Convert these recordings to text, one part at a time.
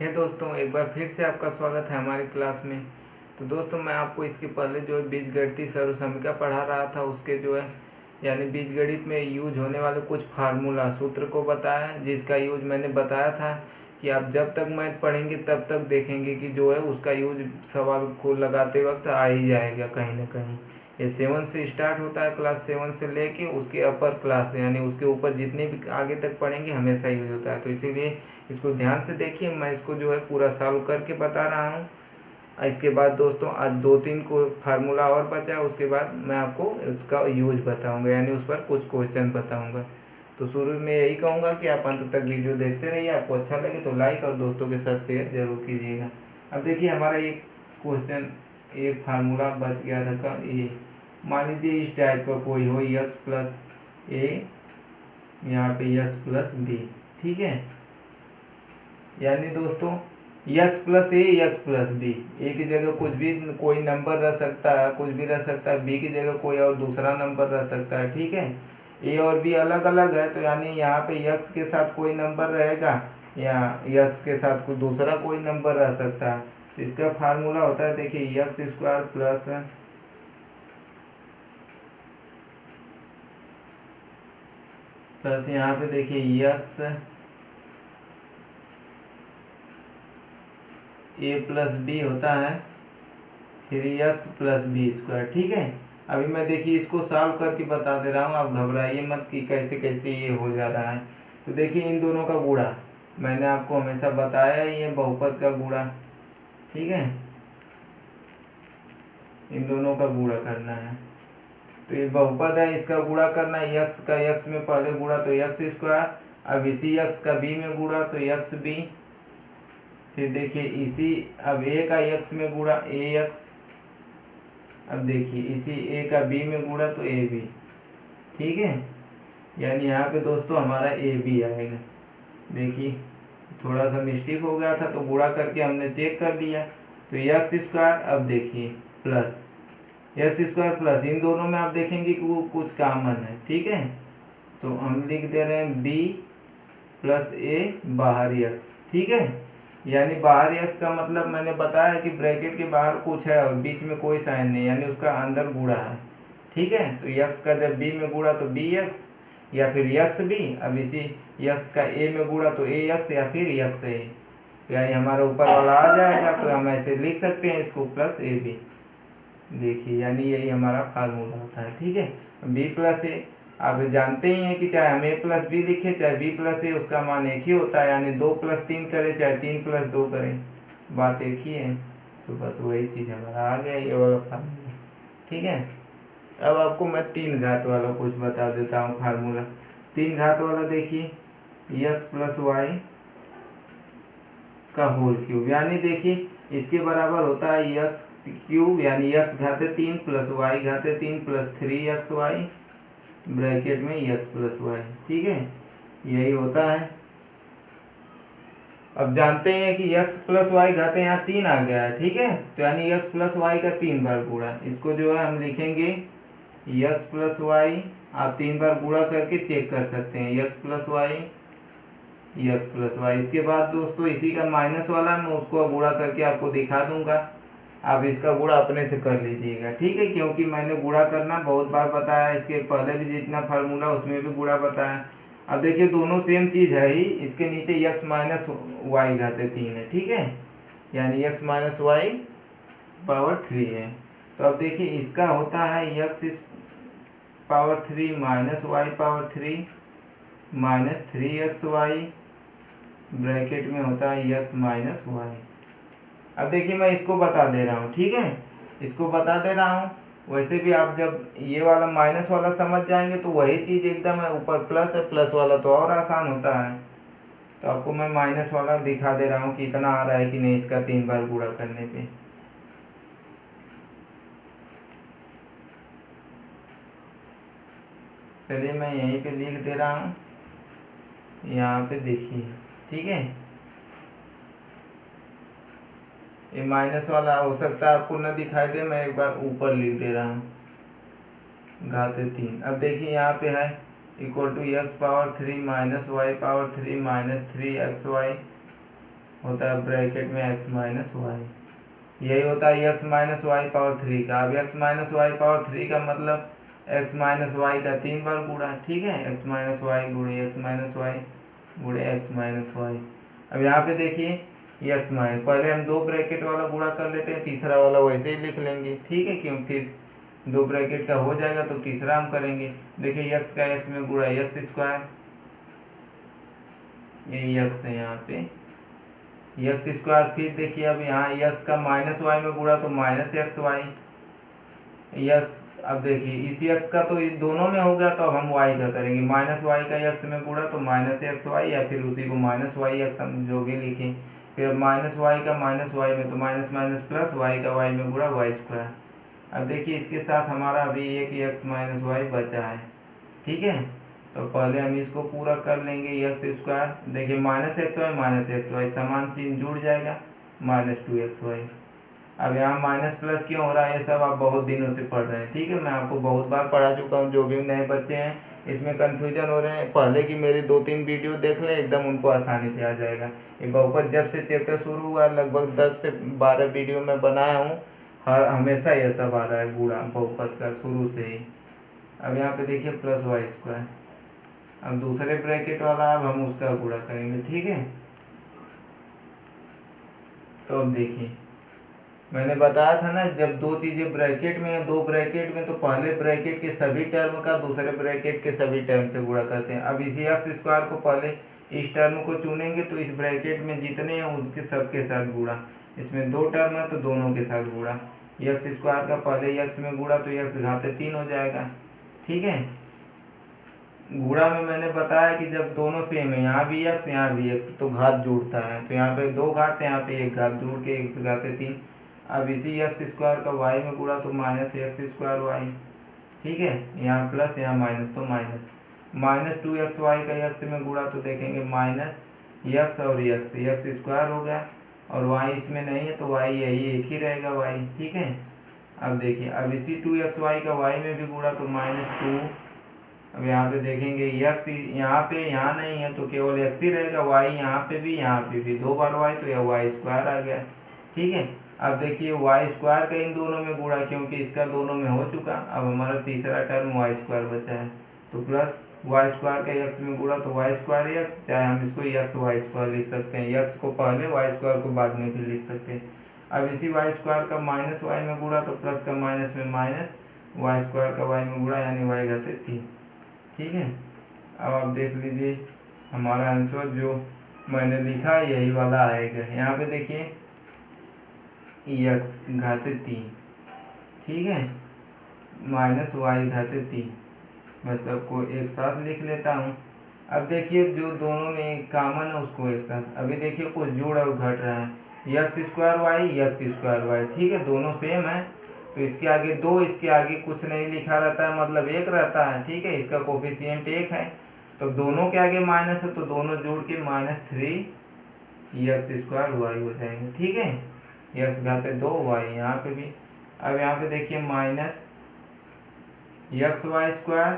हे दोस्तों, एक बार फिर से आपका स्वागत है हमारी क्लास में। तो दोस्तों, मैं आपको इसके पहले जो है बीजगणितीय सर्वसमीका पढ़ा रहा था, उसके जो है यानी बीजगणित में यूज होने वाले कुछ फार्मूला सूत्र को बताया, जिसका यूज मैंने बताया था कि आप जब तक मैथ पढ़ेंगे तब तक देखेंगे कि जो है उसका यूज सवाल को लगाते वक्त आ ही जाएगा कहीं ना कहीं। ये 7 से स्टार्ट होता है, क्लास 7 से लेके उसके अपर क्लास यानी उसके ऊपर जितने भी आगे तक पढ़ेंगे हमेशा यूज होता है। तो इसीलिए इसको ध्यान से देखिए, मैं इसको जो है पूरा सॉल्व करके बता रहा हूँ। इसके बाद दोस्तों आज 2-3 को फार्मूला और बचा है, उसके बाद मैं आपको उसका यूज बताऊंगा यानी उस पर कुछ क्वेश्चन बताऊंगा। तो शुरू में यही कहूँगा कि आप अंत तक वीडियो देखते रहिए। आपको अच्छा लगे तो लाइक और दोस्तों के साथ शेयर जरूर कीजिएगा। अब देखिए, हमारा एक क्वेश्चन, एक फार्मूला बच गया था ये। मान लीजिए इस टाइप का कोई हो, एक्स प्लस ए, यहाँ पे एक्स प्लस बी, ठीक है। यानी दोस्तों एक्स प्लस ए, एक्स प्लस बी, ए की जगह कुछ भी कोई नंबर रह सकता है, कुछ भी रह सकता है, बी की जगह कोई और दूसरा नंबर रह सकता है, ठीक है। ए और बी अलग अलग है, तो यानी यहाँ पे एक्स के साथ कोई नंबर रहेगा या एक्स के साथ कोई दूसरा कोई नंबर रह सकता है। तो इसका फार्मूला होता है, देखिए एक्स स्क्वायर प्लस यहाँ पे देखिए एक्स ए प्लस बी होता है, फिर एक्स प्लस बी स्क्वायर, ठीक है। अभी मैं देखिए इसको सॉल्व करके बता दे रहा हूँ, आप घबराइए मत कि कैसे कैसे ये हो जा रहा है। तो देखिए इन दोनों का गुणा, मैंने आपको हमेशा बताया ये बहुपद का गुणा, ठीक है। इन दोनों का गुणा करना है, तो ये बहुपद है, इसका गुणा करना है। एक्स का एक्स में पहले गुणा तो एक्स स्क्वायर, अब इसी एक्स का बी में गुणा तो एक्स बी, फिर देखिए इसी अब ए का एक्स में गुणा ए एक्स, अब देखिए इसी ए का बी में गुणा तो ए बी, ठीक है। यानी यहाँ पे दोस्तों हमारा ए बी आएगा। देखिए थोड़ा सा मिस्टेक हो गया था तो गुणा करके हमने चेक कर लिया। तो एक्स स्क्वायर, अब देखिए प्लस एक्स स्क्वायर प्लस, इन दोनों में आप देखेंगे कि वो कुछ कॉमन है, ठीक है। तो हम लिख दे रहे हैं बी प्लस ए बाहरी एक्स, ठीक है। यानी बाहर एक्स का मतलब मैंने बताया कि ब्रैकेट के बाहर कुछ है और बीच में कोई साइन नहीं, यानी उसका अंदर गुणा है, ठीक है। तो एक्स का जब बी में गुणा तो बी एक्स या फिर एक्स बी, अब इसी एक्स का ए में गुणा तो ए एक्स या फिर एक्स ए, यानी हमारा ऊपर वाला आ जाएगा। तो हम ऐसे लिख सकते हैं इसको प्लस ए बी, देखिए यानी यही हमारा फार्मूला होता है, ठीक है। बी प्लस ए, आप जानते ही हैं कि चाहे हम ए प्लस बी लिखे चाहे बी प्लस ए, उसका मान एक ही होता है, यानी 2 + 3 करें चाहे 3 + 2 करें, बात एक ही है। तो बस वही चीज़ हमारा आ गया, ये वाला फार्मूला, ठीक है। अब आपको मैं 3 घात वाला कुछ बता देता हूँ फार्मूला। 3 घात वाला देखिए एक्स प्लस वाई का होल क्यूब, यानी देखिए इसके बराबर होता है एक्स क्यूब, यानी एक्स घाते 3 प्लस वाई घाते 3 प्लस 3 XY ब्रैकेट में एक्स प्लस वाई, ठीक है, यही होता है। अब जानते हैं कि एक्स प्लस वाई घाते यहाँ 3 आ गया है, ठीक है। तो यानी एक्स प्लस वाई का 3 बार गुणा, इसको जो है हम लिखेंगे एक्स प्लस वाई, आप 3 बार गुणा करके चेक कर सकते हैं, x plus y x plus y. इसके बाद दोस्तों इसी का माइनस वाला मैं उसको गुणा करके आपको दिखा दूंगा, आप इसका गुणा अपने से कर लीजिएगा, ठीक है। क्योंकि मैंने गुणा करना बहुत बार बताया, इसके पहले भी जितना फार्मूला उसमें भी गुणा बताया। अब देखिए दोनों सेम चीज है ही, इसके नीचे एक्स माइनस वाई घाते 3 है, ठीक है, यानी एक्स माइनस वाई पावर 3 है। तो अब देखिए इसका होता है x power 3 minus y power 3 minus 3XY bracket में होता है एक्स माइनस वाई। अब देखिए मैं इसको बता दे रहा हूँ, ठीक है, इसको बता दे रहा हूँ। वैसे भी आप जब ये वाला माइनस वाला समझ जाएंगे तो वही चीज़ एकदम है, ऊपर प्लस है, प्लस वाला तो और आसान होता है। तो आपको मैं माइनस वाला दिखा दे रहा हूँ कि इतना आ रहा है कि नहीं इसका 3 बार गुणा करने पे। चलिए मैं यहीं पे लिख दे रहा हूँ, यहाँ पे देखिए, ठीक है। ये माइनस वाला हो सकता है आपको न दिखाई दे, मैं एक बार ऊपर लिख दे रहा हूँ घाते 3। अब देखिए यहाँ पे है equal to x power 3 minus y power 3 minus 3XY होता है ब्रैकेट में x माइनस वाई, यही होता है x माइनस वाई पावर 3 का। अब x माइनस वाई पावर 3 का मतलब x माइनस वाई का 3 बार गुणा, ठीक है, x माइनस वाई गुणे x माइनस वाई गुणे x माइनस वाई। अब यहाँ पे देखिए x माइनस, पहले हम 2 ब्रैकेट वाला गुणा कर लेते हैं, तीसरा वाला वैसे ही लिख लेंगे, ठीक है, क्यों फिर 2 ब्रैकेट का हो जाएगा तो तीसरा हम करेंगे। देखिए x का x में गुणा x स्क्वायर, ये x है यहाँ पे एक्स स्क्वायर। फिर देखिए अब यहाँ एक्स का माइनस वाई में गुणा तो माइनस एक्स वाई एक्स। अब देखिए इसी एक्स का तो इस दोनों में हो गया, तो अब हम वाई का करेंगे, माइनस वाई का एक्स में गुणा तो माइनस एक्स वाई, या फिर उसी को माइनस वाई एक्स हम जो भी लिखें। फिर माइनस वाई का माइनस वाई में तो माइनस माइनस प्लस, वाई का वाई में गुणा वाई स्क्वायर। अब देखिए इसके साथ हमारा अभी एक एक्स माइनस वाई बचा है, ठीक है, तो पहले हम इसको पूरा कर लेंगे एक्स स्क्वायर। देखिए माइनस एक्स वाई समान चीज जुड़ जाएगा, माइनस 2xy। अब यहाँ माइनस प्लस क्यों हो रहा है, ये सब आप बहुत दिनों से पढ़ रहे हैं, ठीक है, मैं आपको बहुत बार पढ़ा चुका हूँ। जो भी नए बच्चे हैं इसमें कन्फ्यूजन हो रहे हैं, पहले की मेरी 2-3 वीडियो देख लें, एकदम उनको आसानी से आ जाएगा। ये बहुपद जब से चैप्टर शुरू हुआ लगभग 10 से 12 वीडियो में बनाया हूँ, हर हमेशा ये सब आ रहा है गुणा बहुपद का शुरू से ही। अब यहाँ पे देखिए प्लस वाई स्क्वायर, अब दूसरे ब्रैकेट वाला अब हम उसका गुणा करेंगे, ठीक है। तो अब देखिए मैंने बताया था ना, जब दो चीजें ब्रैकेट में है, 2 ब्रैकेट में, तो पहले ब्रैकेट के सभी टर्म का दूसरे ब्रैकेट के सभी टर्म से गुणा करते हैं। अब इसी एक्स स्क्वायर को पहले इस टर्म को चुनेंगे तो इस ब्रैकेट में जितने हैं उनके सबके साथ गुणा, इसमें 2 टर्म है तो दोनों के साथ गुणा। एक्स स्क्वायर का पहले एक्स में गुणा तो एक्स घाते 3 हो जाएगा, ठीक है। गुणा में मैंने बताया कि जब दोनों सेम है, यहाँ भी एक्स यहाँ भी एक्स, तो घात जुड़ता है, तो यहाँ पे 2 घात, यहाँ पे 1 घात, जुड़ के एक्स घाते 3। अब इसी एक्स स्क्वायर का वाई में गुणा तो माइनस एक्स स्क्वायर वाई, ठीक है, यहाँ प्लस यहाँ माइनस तो माइनस, माइनस 2xy का एक्स में गुणा तो देखेंगे माइनस एक्स और एक्स स्क्वायर हो गया, और वाई इसमें नहीं है तो वाई यही एक ही रहेगा वाई, ठीक है। अब देखिए अब इसी 2xy का वाई में भी गुणा तो माइनस 2। अब यहाँ पे देखेंगे एक्स यहाँ पे यहाँ नहीं है तो केवल एक्स ही रहेगा, वाई यहाँ पे भी 2 बार वाई, तो यह वाई स्क्वायर आ गया, ठीक है। अब देखिए वाई स्क्वायर का इन दोनों में गुणा, क्योंकि इसका दोनों में हो चुका, अब हमारा तीसरा टर्म वाई स्क्वायर बचा है, तो प्लस वाई स्क्वायर का एक्स में गुणा तो वाई स्क्वायर एक्स, चाहे हम इसको एक्स वाई स्क्वायर लिख सकते हैं, एक्स को पहले वाई स्क्वायर को बाद में भी लिख सकते हैं। अब इसी वाई स्क्वायर का माइनस वाई में गुणा तो प्लस का माइनस में माइनस, वाई स्क्वायर का वाई में गुणा यानी वाई घाते 3, ठीक है। अब आप देख लीजिए हमारा आंसर जो मैंने लिखा यही वाला आएगा। यहाँ पे देखिए एक्स घाते 3, ठीक है, माइनस वाई घाते 3, मैं सबको एक साथ लिख लेता हूँ। अब देखिए जो दोनों में कॉमन है उसको एक साथ, अभी देखिए कुछ जुड़ और घट रहा है, एक्स स्क्वायर वाई, ठीक है, दोनों सेम है, तो इसके आगे 2, इसके आगे कुछ नहीं लिखा रहता है, मतलब 1 रहता है, ठीक है, इसका कोफिशिएंट 1 है, तो दोनों के आगे माइनस है तो दोनों जोड़ के -3 एक्स स्क्वायर वाई हो जाएंगे, ठीक है, एक्स घाते 2 वाई यहाँ पे भी। अब यहाँ पे देखिए minus x y square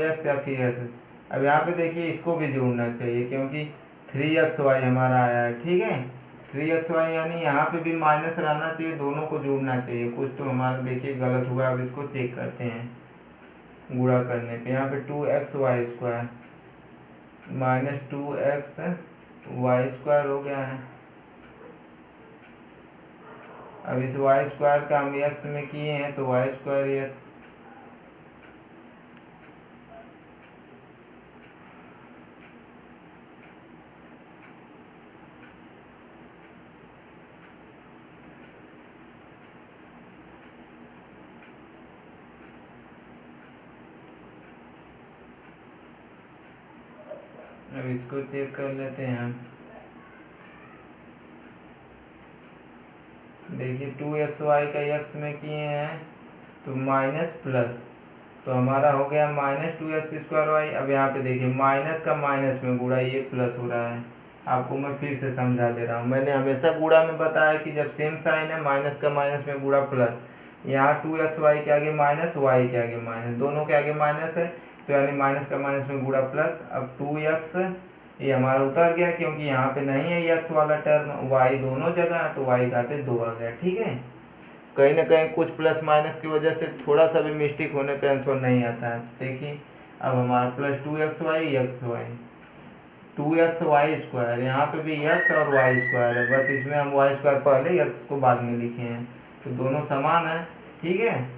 x या फिर एक्स। अब यहाँ पे देखिए इसको भी जोड़ना चाहिए क्योंकि 3xy हमारा आया है, ठीक है, 3xy यानी यहाँ पे भी माइनस रहना चाहिए, दोनों को जोड़ना चाहिए, कुछ तो हमारा देखिए गलत हुआ। अब इसको चेक करते हैं गुणा करने पे, यहाँ पे 2xy square minus 2xy square हो गया है। अब इस y स्क्वायर का हम x में किए हैं तो y स्क्वायर x, अब इसको चेक कर लेते हैं हम। देखिए 2xy का x में किए हैं तो माइनस प्लस, तो हमारा हो गया माइनस 2x स्क्वायर वाई। अब यहाँ पे देखिए माइनस का माइनस में गुणा, ये प्लस हो रहा है, आपको मैं फिर से समझा दे रहा हूँ। मैंने हमेशा गुणा में बताया कि जब सेम साइन है माइनस का माइनस में गुणा प्लस, यहाँ 2xy के आगे माइनस, y के आगे माइनस, दोनों के आगे माइनस है तो यानी माइनस का माइनस में गुणा प्लस। अब 2x ये हमारा उतर गया क्योंकि यहाँ पे नहीं है यक्स वाला टर्म, वाई दोनों जगह है तो वाई घाते 2 आ गया। ठीक है, कहीं ना कहीं कुछ प्लस माइनस की वजह से थोड़ा सा भी मिस्टेक होने पे आंसर नहीं आता है। देखिए अब हमारा plus 2xy x Y 2xy², यहाँ पे भी x और y² है, बस इसमें हम y² पहले x को बाद में लिखे हैं, तो दोनों समान है। ठीक है,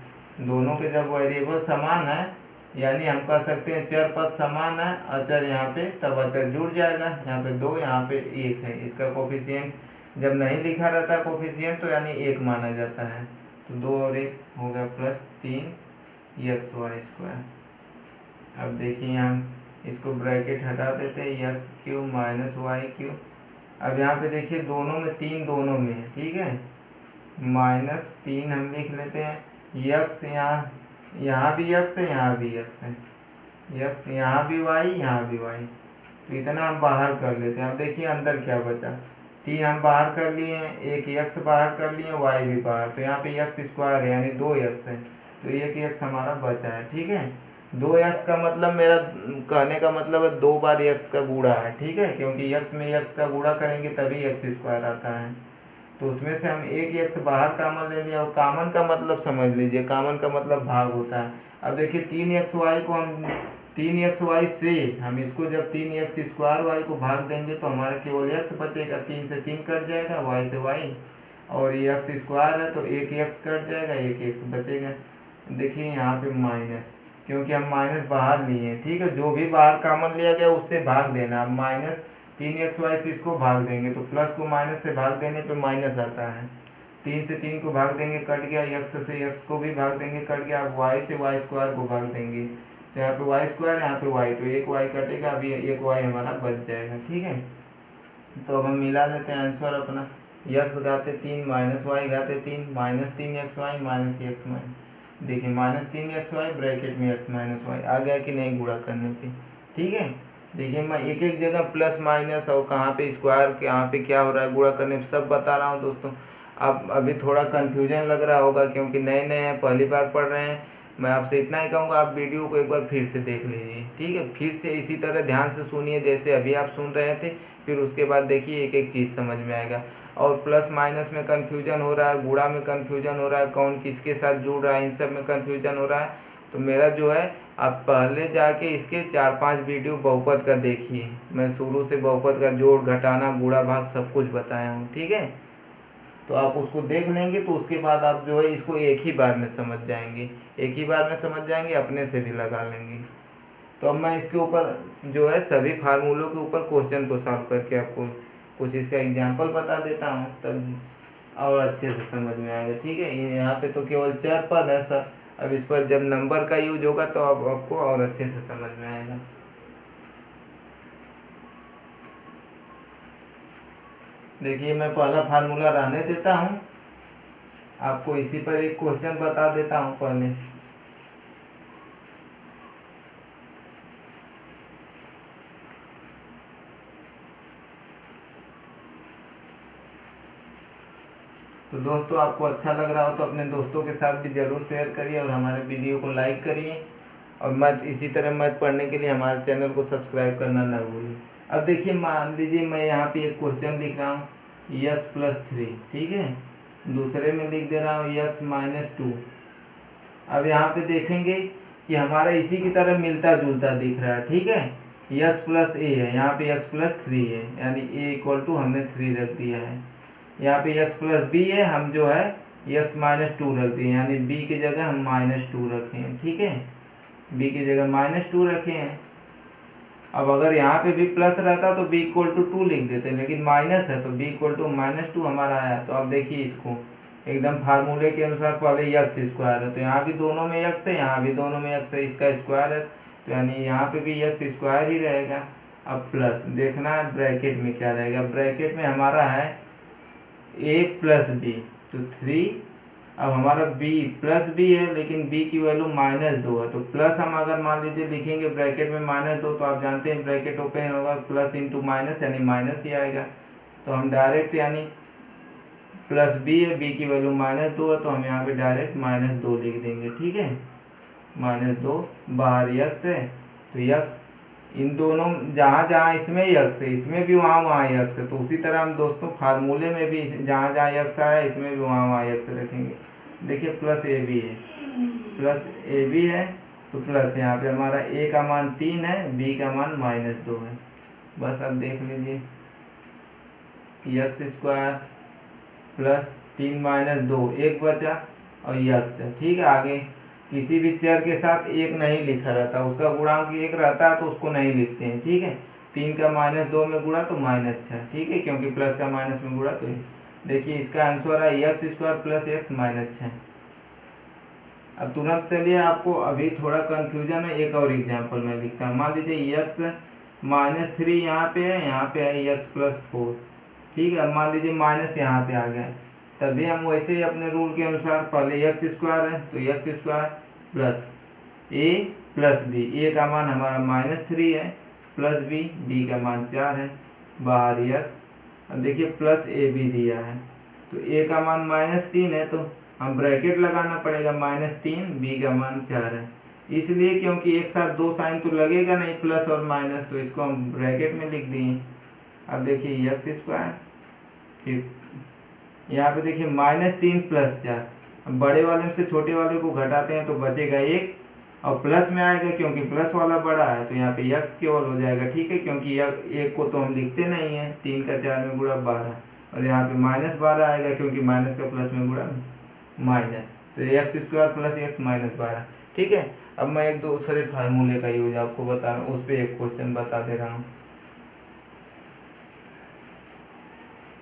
दोनों के जब वेरिएबल समान है यानी हम कह सकते हैं चर पद समान है, अचर यहाँ पे तब अचर जुड़ जाएगा, यहाँ पे 2 यहाँ पे 1 है, इसका कोफिशिएंट जब नहीं लिखा रहता कोफिशिएंट तो यानी 1 माना जाता है, तो 2 और 1 हो गया +3xy²। अब देखिए हम इसको ब्रैकेट हटा देते हैं, x³ - y³। अब यहाँ पे देखिए दोनों में 3 दोनों में है। ठीक है, -3 हम लिख लेते हैं, x यहाँ भी x है, यहाँ भी x है, x यहाँ भी y, यहाँ भी y, तो इतना हम बाहर कर लेते हैं। अब देखिए अंदर क्या बचा, 3 हम बाहर कर लिए हैं, एक x बाहर कर लिए, y भी बाहर, तो यहाँ पे x² है यानी 2x है, तो 1x हमारा बचा है। ठीक है, 2x का मतलब मेरा कहने का मतलब है 2 बार x का गुणा है। ठीक है, क्योंकि x में x का गुणा करेंगे तभी x² आता है, तो उसमें से हम एक x बाहर कामन ले लिया, और कामन का मतलब समझ लीजिए, कामन का मतलब भाग होता है। अब देखिए 3xy को हम 3xy से हम इसको जब 3x² y को भाग देंगे तो हमारा केवल x बचेगा, 3 से 3 कट जाएगा, y से y, और ये x² है तो एक x कट जाएगा, एक x बचेगा। देखिए यहाँ पे माइनस, क्योंकि हम माइनस बाहर लिए हैं। ठीक है, जो भी बाहर कामन लिया गया उससे भाग देना। अब -3xy से इसको भाग देंगे तो प्लस को माइनस से भाग देने पे माइनस आता है, 3 से 3 को भाग देंगे कट गया, x से x को भी भाग देंगे कट गया, अब y से y² को भाग देंगे तो यहाँ पे y², यहाँ पे y, तो एक y कटेगा, अभी एक y हमारा बच जाएगा। ठीक है, तो अब हम मिला लेते हैं आंसर अपना, x घाते 3 -y घाते 3 -3xy -x। देखिए -3xy ब्रैकेट में x - y आ गया कि नहीं गुणा करने पे। ठीक है, देखिए मैं एक एक जगह प्लस माइनस और कहाँ पे स्क्वायर, कहाँ पे क्या हो रहा है गुणा करने पे सब बता रहा हूँ दोस्तों। अब अभी थोड़ा कन्फ्यूजन लग रहा होगा क्योंकि नए नए हैं, पहली बार पढ़ रहे हैं, मैं आपसे इतना ही कहूँगा आप वीडियो को एक बार फिर से देख लीजिए। ठीक है, फिर से इसी तरह ध्यान से सुनिए जैसे अभी आप सुन रहे थे, फिर उसके बाद देखिए एक एक चीज़ समझ में आएगा। और प्लस माइनस में कन्फ्यूजन हो रहा है, गुणा में कन्फ्यूजन हो रहा है, कौन किसके साथ जुड़ रहा है, इन सब में कन्फ्यूजन हो रहा है, तो मेरा जो है आप पहले जाके इसके 4-5 वीडियो बहुपद का देखिए, मैं शुरू से बहुपद का जोड़ घटाना गुणा भाग सब कुछ बताया हूँ। ठीक है, तो आप उसको देख लेंगे तो उसके बाद आप जो है इसको एक ही बार में समझ जाएंगे, एक ही बार में समझ जाएंगे, अपने से भी लगा लेंगे। तो अब मैं इसके ऊपर जो है सभी फार्मूलों के ऊपर क्वेश्चन को सॉल्व करके आपको कुछ इसका एग्जाम्पल बता देता हूँ, तब और अच्छे से समझ में आएगा। ठीक है, यहाँ पे तो केवल चर पद है सर, अब इस पर जब नंबर का यूज होगा तो अब आपको और अच्छे से समझ में आएगा। देखिए मैं पहला फार्मूला रहने देता हूँ, आपको इसी पर एक क्वेश्चन बता देता हूँ पहले। तो दोस्तों आपको अच्छा लग रहा हो तो अपने दोस्तों के साथ भी ज़रूर शेयर करिए और हमारे वीडियो को लाइक करिए, और मैथ इसी तरह मैथ पढ़ने के लिए हमारे चैनल को सब्सक्राइब करना ना भूलिए। अब देखिए मान लीजिए मैं यहाँ पे एक क्वेश्चन लिख रहा हूँ x+3, ठीक है, दूसरे में लिख दे रहा हूँ x-2। अब यहाँ पे देखेंगे कि हमारा इसी की तरह मिलता जुलता दिख रहा है। ठीक है, x+a है, यहाँ पे x+3 है, यानी a = हमने 3 रख दिया है। यहाँ पे x+b है, हम जो है x-2 रख दिए, यानी b की जगह हम -2 रखे हैं। ठीक है, b की जगह -2 रखे हैं। अब अगर यहाँ पे भी प्लस रहता तो b = 2 लिख देते, लेकिन माइनस है तो b = -2 हमारा आया। तो अब देखिए इसको एकदम फार्मूले के अनुसार पहले x² है, तो यहाँ भी दोनों में x है, यहाँ भी दोनों में x है, इसका स्क्वायर है, तो यानी यहाँ पे भी x² ही रहेगा। अब प्लस देखना है ब्रैकेट में क्या रहेगा, ब्रैकेट में हमारा है a+b, तो 3। अब हमारा b है, लेकिन b की वैल्यू -2 है, तो प्लस हम अगर मान लीजिए लिखेंगे ब्रैकेट में -2, तो आप जानते हैं ब्रैकेट ओपन होगा, प्लस इंटू माइनस यानी माइनस ही आएगा, तो हम डायरेक्ट यानी +b है, b की वैल्यू -2 है, तो हम यहाँ पे डायरेक्ट -2 लिख देंगे। ठीक है, -2 बाहर x है तो x इन दोनों जहाँ जहाँ इसमें यक्स है इसमें भी वहाँ यक्स है, तो उसी तरह हम दोस्तों फार्मूले में भी जहाँ जहाँ यक्स आया इसमें भी वहाँ यक्स रखेंगे। देखिए प्लस ए बी है, प्लस ए बी है तो प्लस यहाँ पे हमारा ए का मान 3 है, बी का मान -2 है। बस अब देख लीजिए यक्स स्क्वायर प्लस 3 - 2 एक बचा और यक्स है। ठीक है, आगे किसी भी चर के साथ एक नहीं लिखा रहता, उसका गुणांक एक रहता है तो उसको नहीं लिखते हैं। ठीक है, 3 का -2 में गुणा तो -6। ठीक है, क्योंकि प्लस का माइनस में गुणा तो देखिए इसका आंसर है यक्स स्क्वायर प्लस एक्स -6। अब तुरंत चलिए, आपको अभी थोड़ा कंफ्यूजन है, एक और एग्जांपल में लिखता हूँ। मान लीजिए यक्स -3 यहाँ पे है यक्स प्लस 4। ठीक है, अब मान लीजिए माइनस यहाँ पे आ गया, तभी हम वैसे ही अपने रूल के अनुसार पहले यक्स स्क्वायर है तो यक्स स्क्वायर प्लस ए प्लस बी, ए का मान हमारा -3 है प्लस बी, बी का मान 4 है, बाहर यक्स। अब देखिए प्लस ए बी दिया है तो ए का मान -3 है तो हम ब्रैकेट लगाना पड़ेगा, -3, बी का मान 4 है, इसलिए क्योंकि एक साथ दो साइन तो लगेगा नहीं प्लस और माइनस, तो इसको हम ब्रैकेट में लिख दिए। अब देखिए यक्स स्क्वायर, फिर यहाँ पे देखिए -3 प्लस 4, अब बड़े वाले से छोटे वाले को घटाते हैं तो बचेगा 1 और प्लस में आएगा क्योंकि प्लस वाला बड़ा है तो यहाँ पे यक्स केवल हो जाएगा। ठीक है, क्योंकि एक को तो हम लिखते नहीं है, 3 का 4 में गुणा 12 और यहाँ पे -12 आएगा क्योंकि माइनस का प्लस में गुणा माइनस, तो एक्स स्क्वायर प्लस एक्स -12। ठीक है, अब मैं एक दूसरे फार्मूले का यूज आपको बता रहा हूँ, उस पर एक क्वेश्चन बता दे रहा हूँ,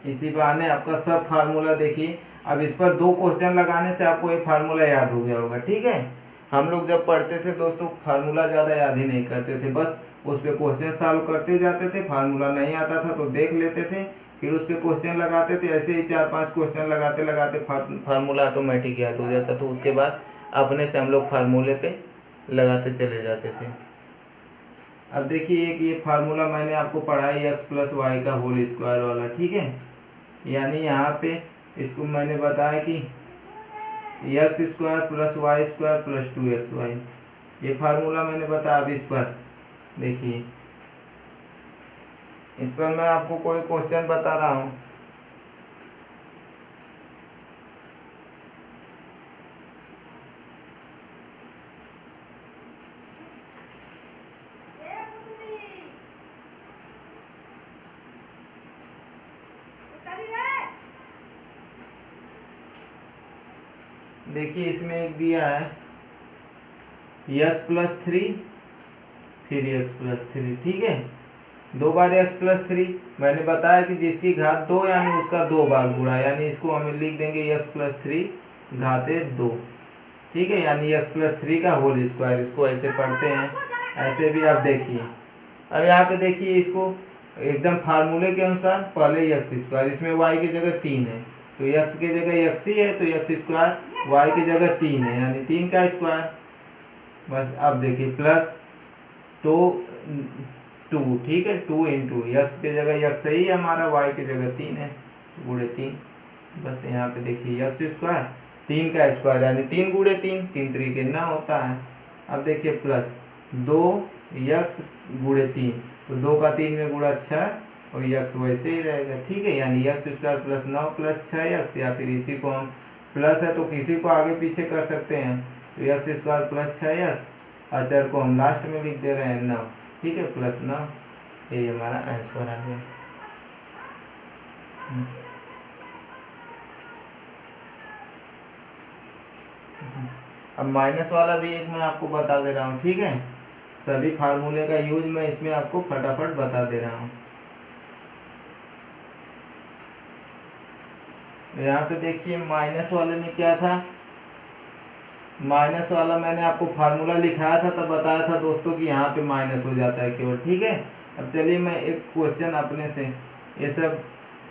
इसी बहाने आपका सब फार्मूला देखिए। अब इस पर 2 क्वेश्चन लगाने से आपको ये फार्मूला याद हो गया होगा। ठीक है, हम लोग जब पढ़ते थे दोस्तों फार्मूला ज़्यादा याद ही नहीं करते थे, बस उस पर क्वेश्चन सॉल्व करते जाते थे, फार्मूला नहीं आता था तो देख लेते थे, फिर उस पर क्वेश्चन लगाते थे, ऐसे ही 4-5 क्वेश्चन लगाते लगाते फार्मूला ऑटोमेटिक याद हो जाता था। तो उसके बाद अपने से हम लोग फार्मूले पे लगाते चले जाते थे। अब देखिए एक ये फार्मूला मैंने आपको पढ़ाया एक्स प्लस वाई का होल स्क्वायर वाला। ठीक है, यानी यहाँ पे इसको मैंने बताया कि x square plus y square plus 2xy, ये फार्मूला मैंने बताया। अब इस पर देखिए, इस पर मैं आपको कोई क्वेश्चन बता रहा हूँ, देखिए इसमें एक दिया है x+3 फिर x+3। ठीक है, 2 बार x+3, मैंने बताया कि जिसकी घात 2 यानी उसका 2 बार गुणा, यानी इसको हम लिख देंगे x+3 घाते 2। ठीक है, यानी x+3 का होल स्क्वायर, इसको ऐसे पढ़ते हैं, ऐसे भी आप देखिए। अब यहाँ पे देखिए इसको एकदम फार्मूले के अनुसार पहले x स्क्वायर, इसमें y की जगह 3 है तो x की जगह x ही है तो x स्क्वायर, y की जगह 3 है यानी 3 का स्क्वायर। बस अब देखिए प्लस 2। ठीक है, 2 इंटू x की जगह x ही है हमारा, y की जगह 3 है गुणे 3। बस यहाँ पे देखिए x स्क्वायर 3 का स्क्वायर यानी 3 गुणे 3, 3 तरीके 9 होता है। अब देखिए प्लस 2x गुणे 3, तो 2 का 3 में गुणा 6 और x वैसे ही रहेगा। ठीक है, यानी x square plus 9 plus 6x, या फिर इसी को हम प्लस है तो किसी को आगे पीछे कर सकते हैं, तो x स्क्वायर प्लस 6x, अचर को हम लास्ट में लिख दे रहे हैं 9। ठीक है, प्लस 9, ये हमारा आंसर आ गया। अब माइनस वाला भी एक मैं आपको बता दे रहा हूँ। ठीक है, सभी फार्मूले का यूज मैं इसमें आपको फटाफट बता दे रहा हूँ। यहाँ पे देखिए माइनस वाले में क्या था, माइनस वाला मैंने आपको फार्मूला लिखाया था तब बताया था दोस्तों कि यहाँ पे माइनस हो जाता है केवल। ठीक है, अब चलिए मैं एक क्वेश्चन अपने से, ये सब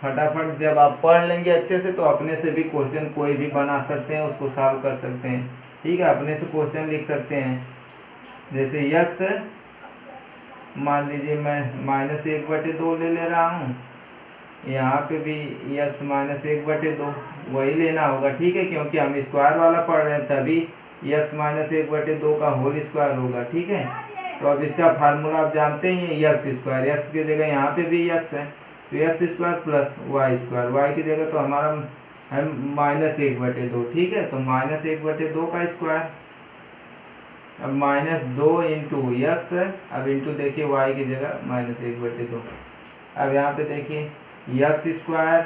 फटाफट जब आप पढ़ लेंगे अच्छे से तो अपने से भी क्वेश्चन कोई भी बना सकते हैं, उसको सॉल्व कर सकते हैं। ठीक है, अपने से क्वेश्चन लिख सकते हैं, जैसे x मान लीजिए मैं -1/2 ले रहा हूँ, यहाँ पे भी x -1/2 वही लेना होगा। ठीक है, क्योंकि हम स्क्वायर वाला पढ़ रहे हैं तभी x -1/2 का होल स्क्वायर होगा। ठीक है, तो अब इसका फार्मूला आप जानते ही हैं, एक्स स्क्वायर, एक्स की जगह यहाँ पे भी एक्स है तो x square plus y square, y की जगह तो हमारा है -1/2, ठीक है। तो -1/2 का स्क्वायर, अब -2 इंटू एक्स है, अब इंटू देखिए वाई की जगह -1/2। अब यहाँ पे देखिए एक्स स्क्वायर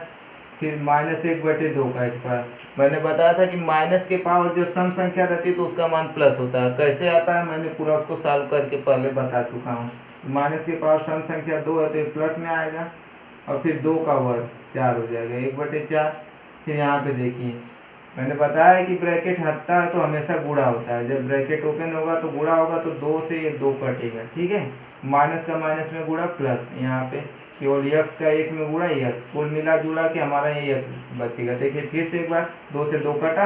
फिर -1/2 का स्क्वायर। मैंने बताया था कि माइनस के पावर जब सम संख्या रहती है तो उसका मान प्लस होता है। कैसे आता है मैंने पूरा उसको सॉल्व करके पहले बता चुका हूँ। माइनस के पावर सम संख्या 2 है तो ये प्लस में आएगा और फिर 2 का वर्ग 4 हो जाएगा, 1/4। फिर यहाँ पे देखिए मैंने बताया कि ब्रैकेट हटता है तो हमेशा गुणा होता है, जब ब्रैकेट ओपन होगा तो गुणा होगा तो 2 से ये 2 कटेगा, ठीक है। माइनस का माइनस में गुणा प्लस, यहाँ पे केवल एक्स का 1 में गुणा एक्स, कुल मिला जुला के हमारा ये एक्स बचेगा। देखिए फिर से एक बार 2 से 2 कटा।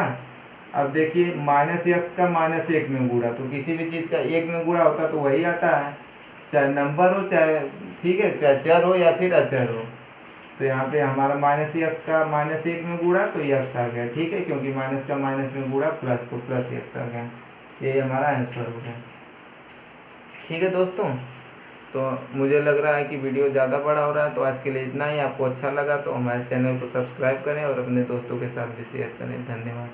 अब देखिए -x का -1 में गुणा, तो किसी भी चीज़ का 1 में गुणा होता तो वही आता है, चाहे नंबर हो चाहे, ठीक है, चाहे चर हो या फिर अचर हो। तो यहाँ पे हमारा -x का -1 में गुणा तो x आ गया, ठीक है, क्योंकि माइनस का माइनस में गुणा प्लस तो प्लस x आ गया। ये हमारा आंसर हो गया, ठीक है दोस्तों। तो मुझे लग रहा है कि वीडियो ज़्यादा बड़ा हो रहा है, तो आज के लिए इतना ही। आपको अच्छा लगा तो हमारे चैनल को सब्सक्राइब करें और अपने दोस्तों के साथ भी शेयर करें। धन्यवाद।